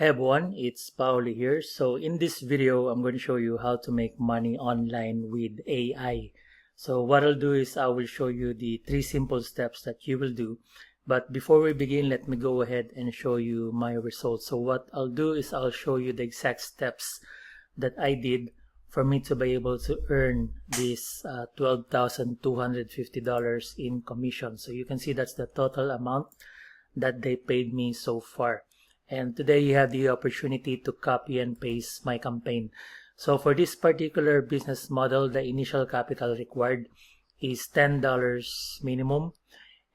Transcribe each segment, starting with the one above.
Hey everyone, it's Paolo here. So in this video, I'm going to show you how to make money online with AI. So what I'll do is I will show you the 3 simple steps that you will do. But before we begin, let me go ahead and show you my results. So what I'll do is I'll show you the exact steps that I did for me to be able to earn this $12,250 in commission. So you can see that's the total amount that they paid me so far. And today you have the opportunity to copy and paste my campaign. So for this particular business model, the initial capital required is $10 minimum.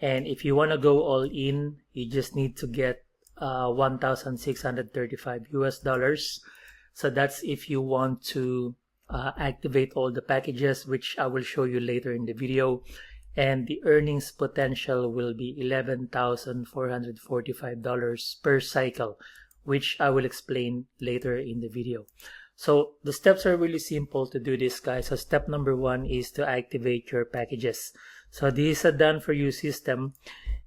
And if you want to go all in, you just need to get $1,635 US. So that's if you want to activate all the packages, which I will show you later in the video. And the earnings potential will be $11,445 per cycle, which I will explain later in the video. So the steps are really simple to do this, guys. So step number 1 is to activate your packages. So this is a done for you system,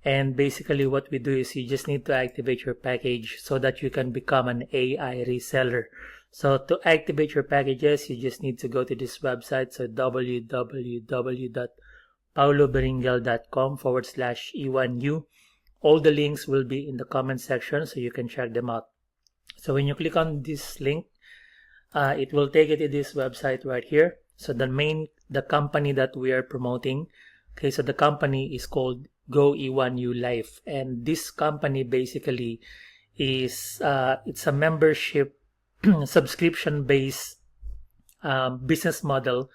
and basically what we do is you just need to activate your package so that you can become an AI reseller. So to activate your packages, you just need to go to this website, so www.paoloberinguel.com/E1U. All the links will be in the comment section, so you can check them out. So when you click on this link, it will take you to this website right here. So the company that we are promoting, okay, so the company is called Go E1U Life, and this company basically is it's a membership subscription based business model,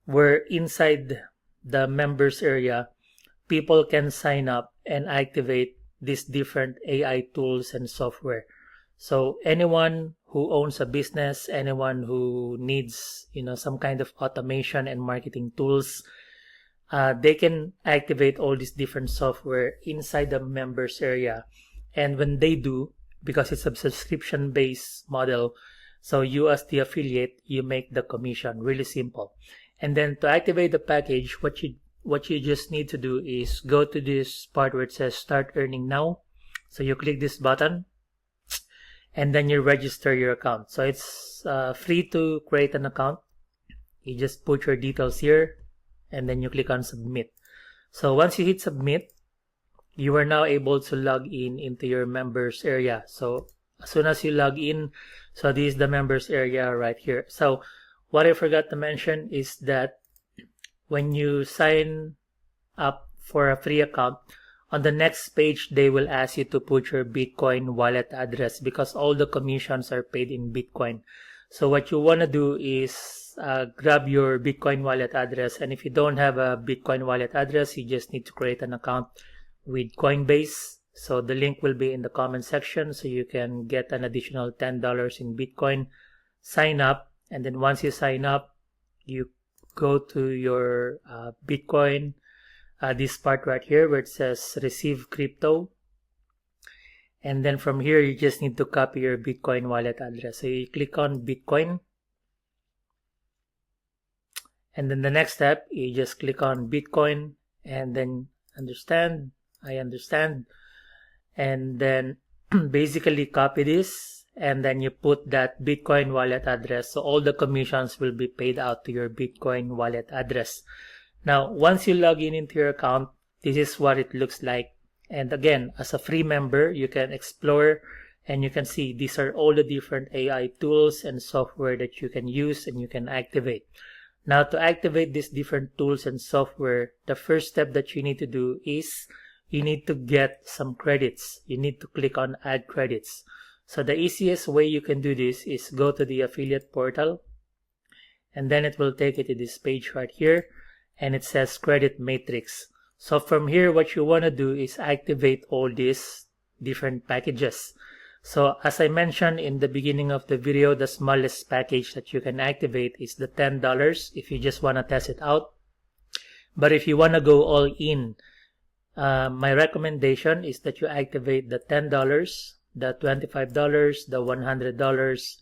where inside the members area, people can sign up and activate these different AI tools and software. So anyone who owns a business, anyone who needs, some kind of automation and marketing tools, they can activate all these different software inside the members area. And when they do, because it's a subscription based model, so you as the affiliate, you make the commission. Really simple. And then to activate the package, what you just need to do is go to this part where it says start earning now. So you click this button and then you register your account. So it's free to create an account. You just put your details here and then you click on submit. So once you hit submit, you are now able to log in into your members area. So as soon as you log in, so this is the members area right here. So what I forgot to mention is that when you sign up for a free account, on the next page, they will ask you to put your Bitcoin wallet address, because all the commissions are paid in Bitcoin. So what you want to do is grab your Bitcoin wallet address. And if you don't have a Bitcoin wallet address, you just need to create an account with Coinbase. So the link will be in the comment section, so you can get an additional $10 in Bitcoin. Sign up. And then once you sign up, you go to your Bitcoin, this part right here where it says receive crypto. And then from here, you just need to copy your Bitcoin wallet address. So you click on Bitcoin. And then the next step, you just click on Bitcoin and then I understand. And then basically copy this. And then you put that Bitcoin wallet address. So all the commissions will be paid out to your Bitcoin wallet address. Now, once you log in into your account, this is what it looks like. And again, as a free member, you can explore and you can see these are all the different AI tools and software that you can use and you can activate. Now, to activate these different tools and software, the first step that you need to do is you need to get some credits. You need to click on add credits. So the easiest way you can do this is go to the affiliate portal, and then it will take you to this page right here, and it says credit matrix. So from here, what you want to do is activate all these different packages. So as I mentioned in the beginning of the video, the smallest package that you can activate is the $10 if you just want to test it out. But if you want to go all in, my recommendation is that you activate the $10, the $25, the $100,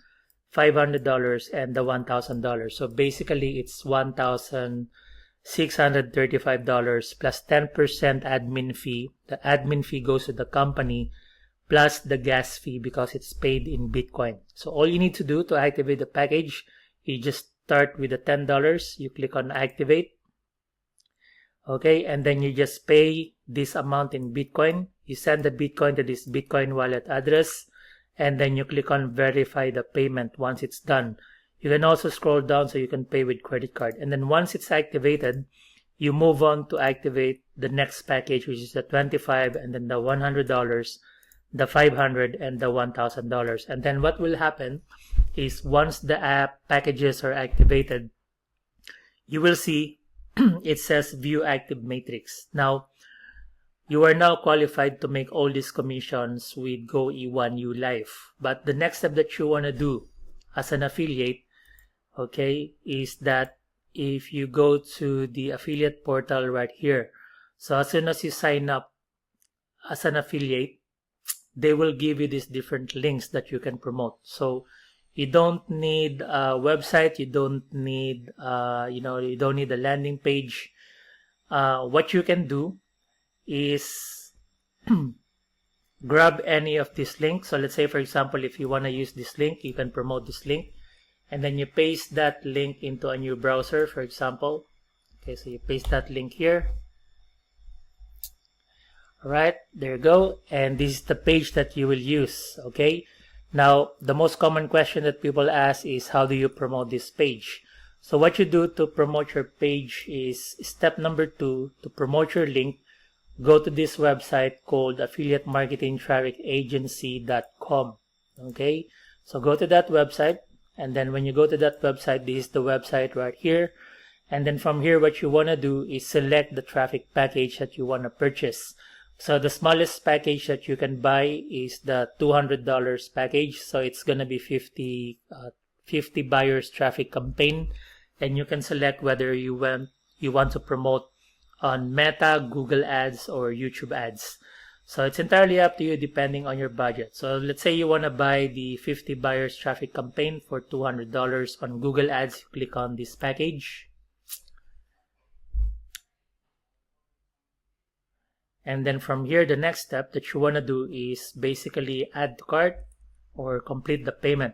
$500, and the $1,000. So basically, it's $1,635 plus 10% admin fee. The admin fee goes to the company, plus the gas fee because it's paid in Bitcoin. So all you need to do to activate the package, you just start with the $10. You click on activate. Okay, and then you just pay this amount in Bitcoin. You send the Bitcoin to this Bitcoin wallet address, and then you click on verify the payment once it's done. You can also scroll down so you can pay with credit card. And then once it's activated, you move on to activate the next package, which is the $25 and then the $100, the $500 and the $1,000. And then what will happen is once the app packages are activated, you will see it says view active matrix. Now, you are now qualified to make all these commissions with Go E1U Live. But the next step that you want to do as an affiliate, okay, is that if you go to the affiliate portal right here, so as soon as you sign up as an affiliate, they will give you these different links that you can promote. So you don't need a website, you don't need you don't need a landing page. What you can do is grab any of these links. So let's say, for example, if you want to use this link, you can promote this link, and then you paste that link into a new browser, for example. Okay, so you paste that link here. Alright, there you go, and this is the page that you will use. Okay, now the most common question that people ask is, how do you promote this page? So what you do to promote your page is step number 2. To promote your link, go to this website called affiliatemarketingtrafficagency.com. Okay, so go to that website, and then when you go to that website, this is the website right here. And then from here, what you want to do is select the traffic package that you want to purchase. So the smallest package that you can buy is the $200 package. So it's going to be 50 buyers traffic campaign. And you can select whether you want to promote on Meta, Google Ads, or YouTube Ads. So it's entirely up to you depending on your budget. So let's say you want to buy the 50 buyers traffic campaign for $200 on Google Ads. You click on this package. And then from here, the next step that you want to do is basically add to cart or complete the payment.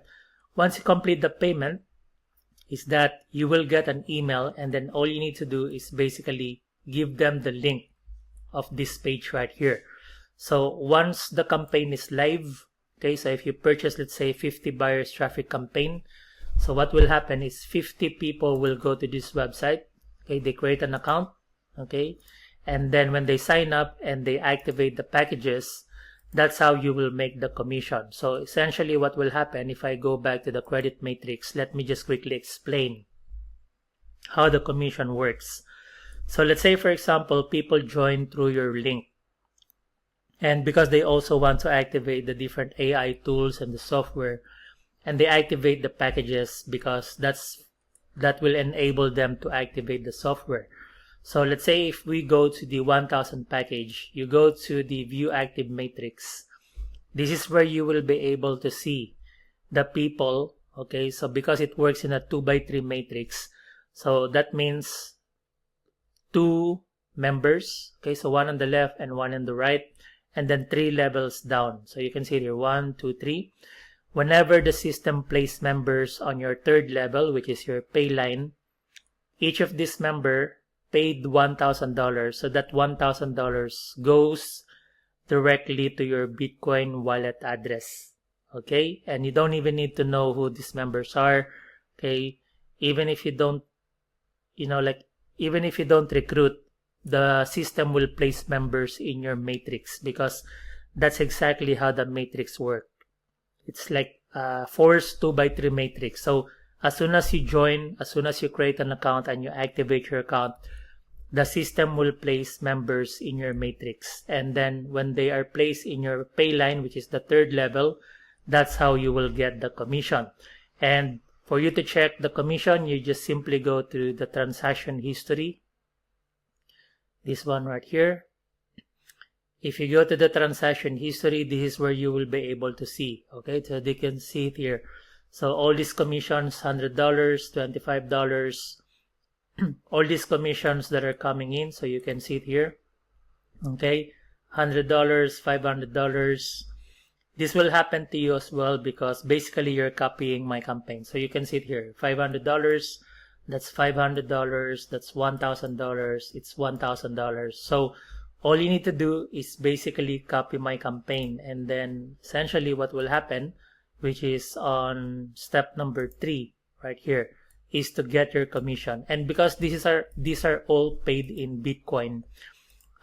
Once you complete the payment, is that you will get an email, and then all you need to do is basically give them the link of this page right here. So once the campaign is live, okay, so if you purchase, let's say 50 buyers traffic campaign, so what will happen is 50 people will go to this website. Okay, they create an account. Okay, and then when they sign up and they activate the packages, that's how you will make the commission. So essentially what will happen, if I go back to the credit matrix, let me just quickly explain how the commission works. So let's say, for example, people join through your link, and because they also want to activate the different AI tools and the software, and they activate the packages because that will enable them to activate the software. So let's say if we go to the 1000 package, you go to the view active matrix. This is where you will be able to see the people. Okay, so because it works in a 2x3 matrix, so that means 2 members. Okay, so 1 on the left and 1 on the right, and then 3 levels down. So you can see here 1, 2, 3. Whenever the system places members on your 3rd level, which is your pay line, each of this member paid $1,000. So that $1,000 goes directly to your Bitcoin wallet address. Okay, and you don't even need to know who these members are. Okay, even if you don't, even if you don't recruit, the system will place members in your matrix, because that's exactly how the matrix works. It's like a forced 2x3 matrix. So as soon as you join, as soon as you create an account and you activate your account, the system will place members in your matrix. And then when they are placed in your pay line, which is the 3rd level, that's how you will get the commission. And for you to check the commission, you just simply go to the transaction history. This one right here. If you go to the transaction history, this is where you will be able to see. Okay, so they can see it here. So all these commissions, $100, $25, all these commissions that are coming in, so you can see it here. Okay, $100, $500, This will happen to you as well because basically you're copying my campaign. So you can see it here, $500, that's $500, that's $1,000, it's $1,000. So all you need to do is basically copy my campaign, and then essentially what will happen, which is on step number 3 right here, is to get your commission. And because these are all paid in Bitcoin,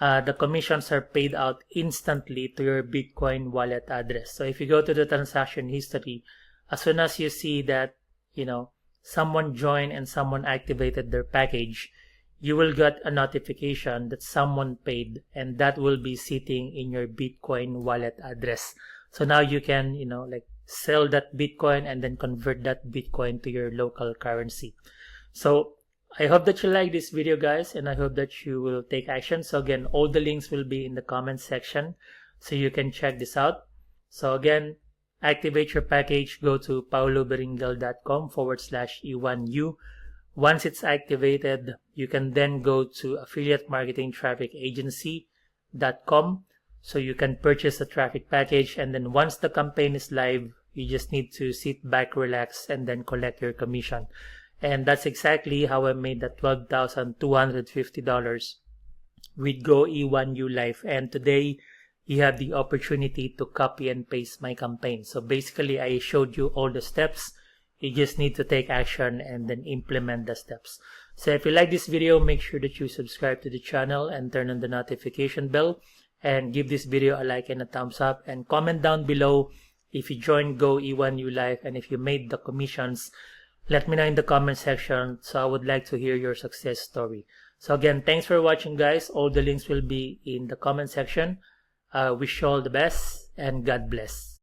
the commissions are paid out instantly to your Bitcoin wallet address. So if you go to the transaction history, as soon as you see that, someone joined and someone activated their package, you will get a notification that someone paid, and that will be sitting in your Bitcoin wallet address. So now you can, sell that Bitcoin and then convert that Bitcoin to your local currency. So I hope that you like this video, guys, and I hope that you will take action. So again, all the links will be in the comment section, so you can check this out. So again, activate your package, go to paoloberinguel.com/E1U. Once it's activated, you can then go to affiliate marketing traffic agency.com. So you can purchase a traffic package, and then once the campaign is live, you just need to sit back, relax, and then collect your commission. And that's exactly how I made that $12,250 with Go E1U Live. And today you have the opportunity to copy and paste my campaign. So basically I showed you all the steps. You just need to take action and then implement the steps. So if you like this video, make sure that you subscribe to the channel and turn on the notification bell, and give this video a like and a thumbs up, and comment down below if you joined Go E1U Live and if you made the commissions. Let me know in the comment section, so I would like to hear your success story. So again, thanks for watching, guys. All the links will be in the comment section. Wish you all the best, and God bless.